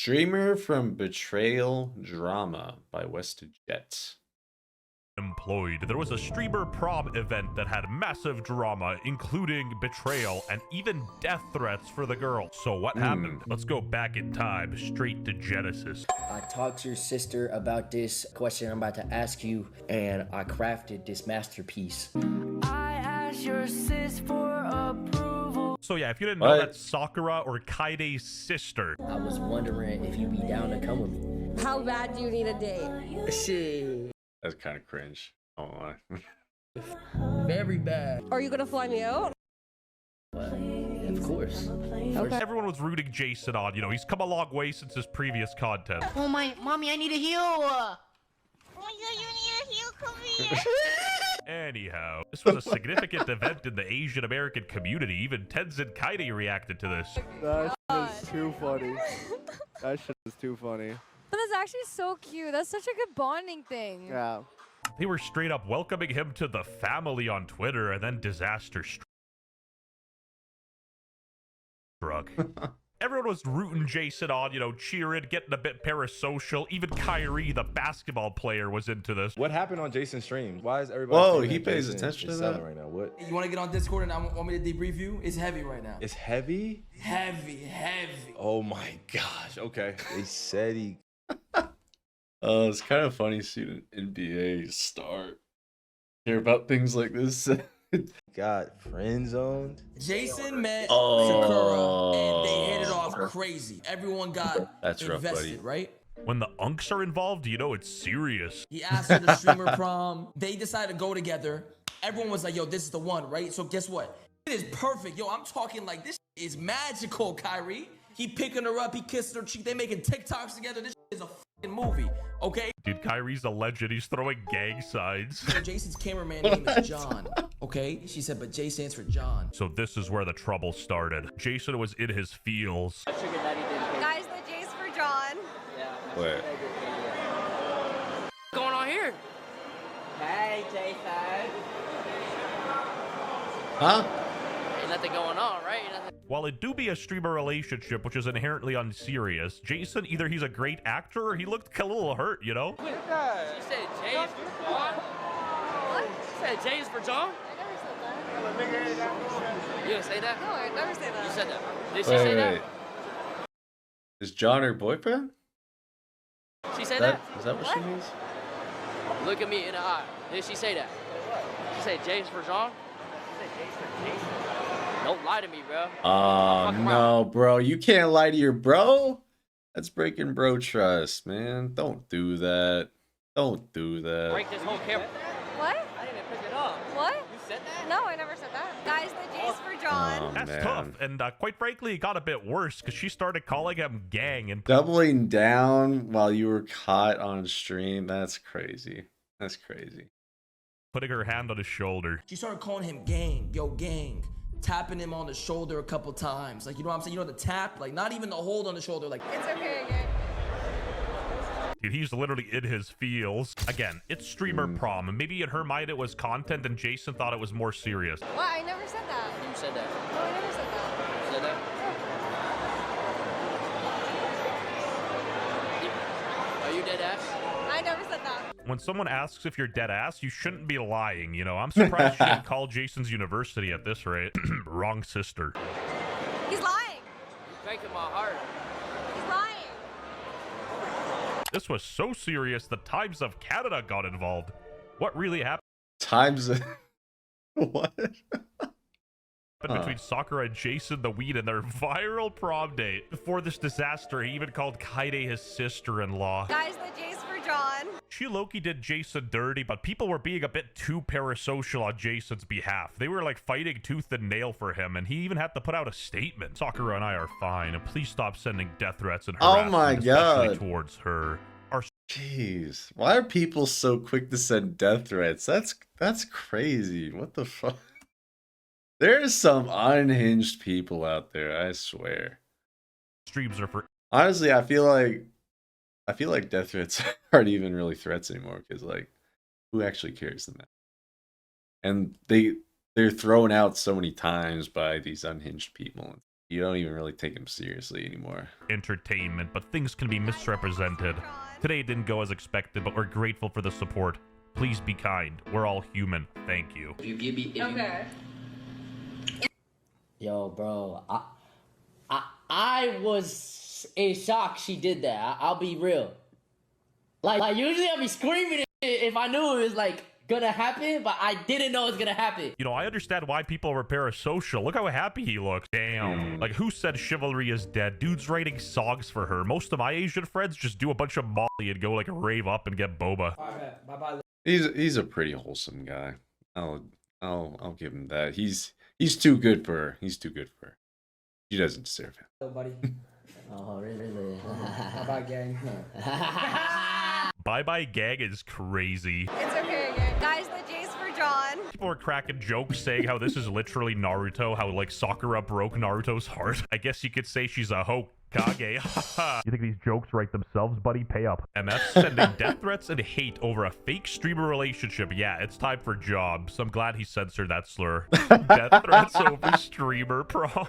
Streamer from Betrayal Drama by WestJet. Employed. There was a streamer prom event that had massive drama, including betrayal and even death threats for the girl. So what happened? Let's go back in time, straight to Genesis. I talked to your sister about this question I'm about to ask you, and I crafted this masterpiece. I asked your sis for approval. So yeah, if you didn't know, that's Sakura or Kaide's sister. I was wondering if you'd be down to come with me. How bad do you need a date? Shit. That's kind of cringe. Oh my. Very bad. Are you gonna fly me out? Well, of course. Okay. Everyone was rooting Jason on. You know, he's come a long way since his previous content. Oh my, mommy, I need a heal. Oh my god, you need a heal, come here. Anyhow, this was a significant event in the Asian American community. Even Tenzin Kaide reacted to this. That shit is too funny. That shit is too funny. But that's actually so cute. That's such a good bonding thing. Yeah. They were straight up welcoming him to the family on Twitter, and then disaster struck. Everyone was rooting Jason on, you know, cheering, getting a bit parasocial. Even Kyrie, the basketball player, was into this. What happened on Jason's stream? Why is everybody? Whoa, he pays attention to that right now. What? You want to get on Discord and want me to debrief you? It's heavy right now. It's heavy. Heavy. Oh my gosh. Okay. They said he. It's kind of funny seeing an NBA star hear about things like this. Got friend zoned. Jason met Sakura and they hit it off crazy. Everyone got invested, rough, buddy. Right? When the unks are involved, you know it's serious. He asked her to streamer prom. They decided to go together. Everyone was like, yo, this is the one, right? So guess what? It is perfect. Yo, I'm talking like this is magical, Kyrie. He picking her up, he kissing her cheek. They making TikToks together. This is a fucking movie, okay? Dude, Kyrie's a legend. He's throwing gang signs. So Jason's cameraman name is John, okay? She said, but J stands for John. So this is where the trouble started. Jason was in his feels. Guys, the J's for John. Wait. What's going on here? Hey, Jason. Huh? Ain't nothing going on, right? While it do be a streamer relationship, which is inherently unserious, Jason, either he's a great actor or he looked a little hurt, you know? She said J's for John? What? She said J's for John? I never said that. You didn't say that? No, I never said that. You said that. Did she say that? Is John her boyfriend? She said that? Is that what she means? Look at me in the eye. Did she say that? She said J's for John? She said J's for Jason. Don't lie to me, bro. Oh, no, bro. You can't lie to your bro. That's breaking bro trust, man. Don't do that. Don't do that. Break this whole camera. What? I didn't pick it up. What? You said that? No, I never said that. Guys, the J's for John. Oh, That's man. tough. And quite frankly, it got a bit worse because she started calling him gang and Doubling down while you were caught on stream. That's crazy. That's crazy. putting her hand on his shoulder. She started calling him gang, yo, gang. Tapping him on the shoulder a couple times. Like, you know what I'm saying? You know the tap? Like, not even the hold on the shoulder. Like, It's okay again. Dude, he's literally in his feels. Again, it's streamer prom. And maybe in her mind it was content and Jason thought it was more serious. What? I never said that. You said that. No, I never said that. You said that? Are you dead ass? I never said that. When someone asks if you're dead ass, you shouldn't be lying, you know? I'm surprised she didn't call Jason's university at this rate. Wrong sister. He's lying. You breaking my heart. He's lying. This was so serious the Times of Canada got involved. What really happened Times what? between Sakura and Jason the Weed and their viral prom date? Before this disaster, he even called Kaide his sister-in-law. Guys, the J's for John. She low-key did Jason dirty, but people were being a bit too parasocial on Jason's behalf. They were like fighting tooth and nail for him, and he even had to put out a statement. Sakura and I are fine, and please stop sending death threats and harassment, my especially God. towards her. Our Jeez, why are people so quick to send death threats? That's crazy. What the fuck? There's some unhinged people out there, I swear. streams are for Honestly, I feel like death threats aren't even really threats anymore because like who actually cares them? And they're thrown out so many times by these unhinged people. you don't even really take him seriously anymore. Entertainment, but things can be misrepresented. Today didn't go as expected, but we're grateful for the support. Please be kind. We're all human. Thank you. If you give me, Okay. Yo, bro, I was in shock she did that. I'll be real. Like usually I'd be screaming if I knew it was like gonna happen, but I didn't know it was gonna happen. You know, I understand why people are parasocial. Look how happy he looks. Damn. Like, who said chivalry is dead? Dude's writing songs for her. Most of my Asian friends just do a bunch of molly and go like rave up and get boba. Bye-bye. He's a pretty wholesome guy. I'll give him that. He's too good for her. He's too good for her. She doesn't deserve him. Hello, buddy. Oh, really? Bye, gang. Bye-bye gag is crazy. It's okay again. Guys, the J's for John. People are cracking jokes saying how this is literally Naruto, how like Sakura broke Naruto's heart. I guess you could say she's a Hokage. You think these jokes write themselves, buddy? Pay up. MF sending death threats and hate over a fake streamer relationship. Yeah, it's time for jobs. I'm glad he censored that slur. Death threats over streamer prom.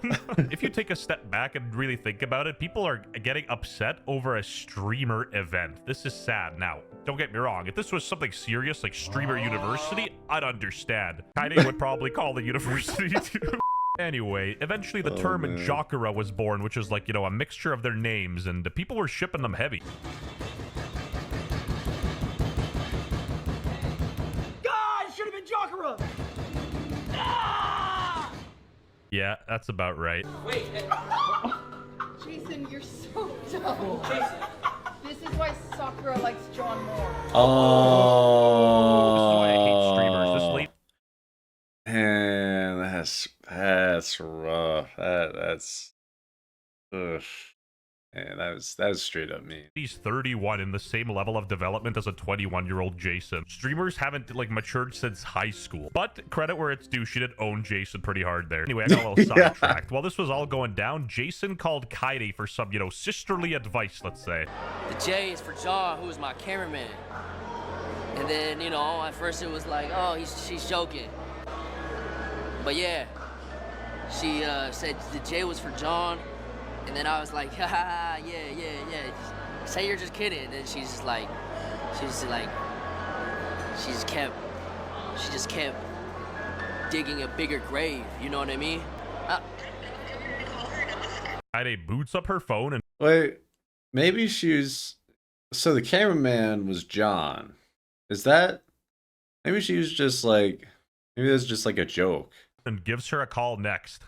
If you take a step back and really think about it, people are getting upset over a streamer event. This is sad. Now, don't get me wrong. If this was something serious like Streamer University, I'd understand. Kaide would probably call the university too. Anyway, eventually the term Jokera was born, which is like, you know, a mixture of their names, and the people were shipping them heavy. God, should have been Jokera. Ah! Yeah, that's about right. Wait. Jason, you're so dumb. This is why Sakura likes John more. Oh, This is why I hate streamers. This late. Man, that's rough. That's ugh. Man, that was straight up mean. He's 31 in the same level of development as a 21-year-old Jason. Streamers haven't like matured since high school, but credit where it's due, she did own Jason pretty hard there. Anyway, I got a little sidetracked. While this was all going down, Jason called Kaide for some, you know, sisterly advice, let's say. The J is for John, who is my cameraman. And then, you know, at first it was like, oh, she's joking. But yeah, she said the J was for John, and then I was like, haha, yeah. Say you're just kidding. And then she just kept digging a bigger grave. You know what I mean? Kaide boots up her phone and Wait, maybe she's so the cameraman was John. Is that maybe she was just like maybe that's just like a joke. and gives her a call next.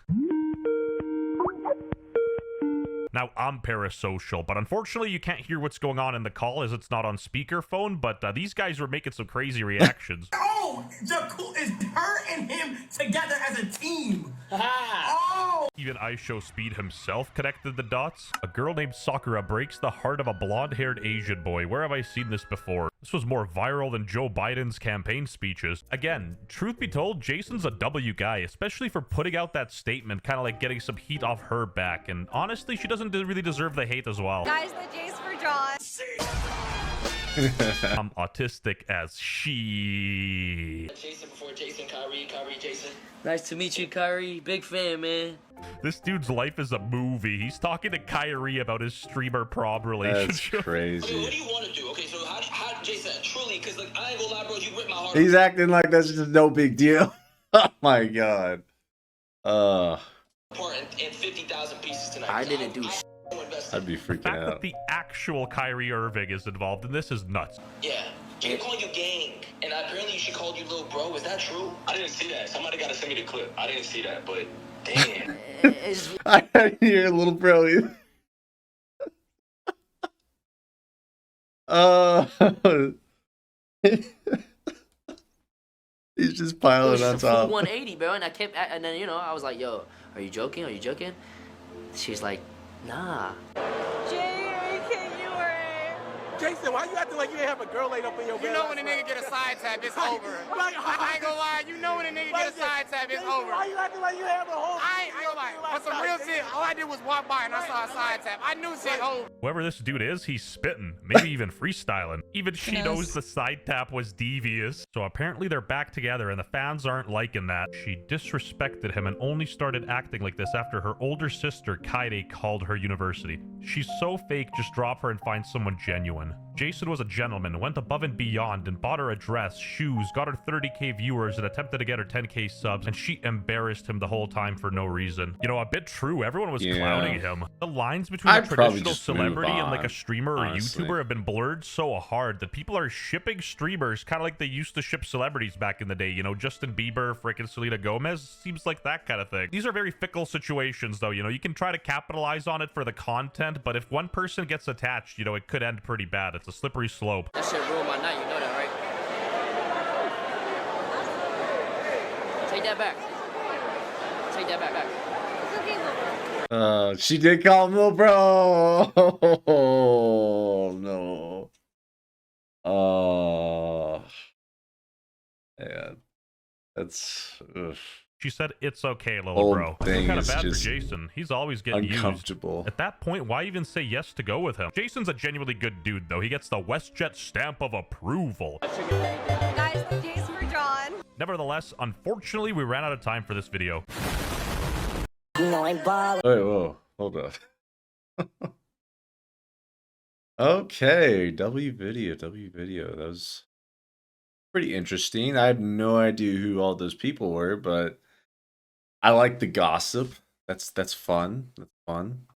Now, I'm parasocial, but unfortunately you can't hear what's going on in the call as it's not on speakerphone, but these guys were making some crazy reactions. Oh, is her and him together as a team. Oh! Even iShow Speed himself connected the dots. A girl named Sakura breaks the heart of a blonde-haired Asian boy. Where have I seen this before? This was more viral than Joe Biden's campaign speeches. Again, truth be told, Jason's a W guy, especially for putting out that statement, kind of like getting some heat off her back. And honestly, she doesn't really deserve the hate as well. Guys, the J's for John. I'm autistic as she. Jason before Jason, Kyrie, Jason. Nice to meet you, Kyrie. Big fan, man. This dude's life is a movie. He's talking to Kyrie about his streamer Prom relationship. That's crazy. Okay, what do you want to do? Okay, so how Jason, truly, because like, I ain't gonna lie, bro, you ripped my heart. He's acting like that's just no big deal. Oh my god. Apart in 50,000 pieces tonight. I didn't do shit. I'd be The freaking fact that out. the actual Kyrie Irving is involved in this is nuts. Yeah. She called you gang, and apparently she called you little bro. Is that true? I didn't see that. Somebody gotta send me the clip. I didn't see that, but damn. I didn't hear a little bro either. He's just piling on top. Full 180, bro. And I kept, and then, you know, I was like, yo, are you joking? Are you joking? She's like, nah. Jay, are you kidding you or? Jason, why you acting like you ain't have a girl laid up in your bed? You know when a nigga get a side tap, it's over. I ain't gonna lie, you know when a nigga get a side tap, it's over. Why you acting like you have a whole... I ain't gonna lie. On some real shit, all I did was walk by and I saw a side tap. I knew shit. Oh, Whoever this dude is, he's spitting, maybe even freestyling. Even she knows the side tap was devious. So apparently they're back together and the fans aren't liking that. She disrespected him and only started acting like this after her older sister, Kaide, called her university. She's so fake, just drop her and find someone genuine. Jason was a gentleman, went above and beyond and bought her a dress, shoes, got her 30k viewers and attempted to get her 10k subs, and she embarrassed him the whole time for no reason. You know, a bit true, everyone was clowning him. The lines between a traditional celebrity and like a streamer or YouTuber have been blurred so hard that people are shipping streamers kind of like they used to ship celebrities back in the day. You know, Justin Bieber, frickin' Selena Gomez, seems like that kind of thing. These are very fickle situations though, you know, you can try to capitalize on it for the content, but if one person gets attached, you know, it could end pretty bad. It's a slippery slope. That shit ruined my night, you know that, right? Take that back. Take that back. She did call him little bro. Oh no. Oh. Yeah. That's. Ugh. She said, "It's okay, little bro." It's kind of bad for just Jason. He's always getting uncomfortable. used. At that point, why even say yes to go with him? Jason's a genuinely good dude, though. He gets the WestJet stamp of approval. Guys, J's for John. Nevertheless, unfortunately, we ran out of time for this video. Wait, whoa, hold up. Okay, W video. That was pretty interesting. I had no idea who all those people were, but I like the gossip. That's fun. That's fun.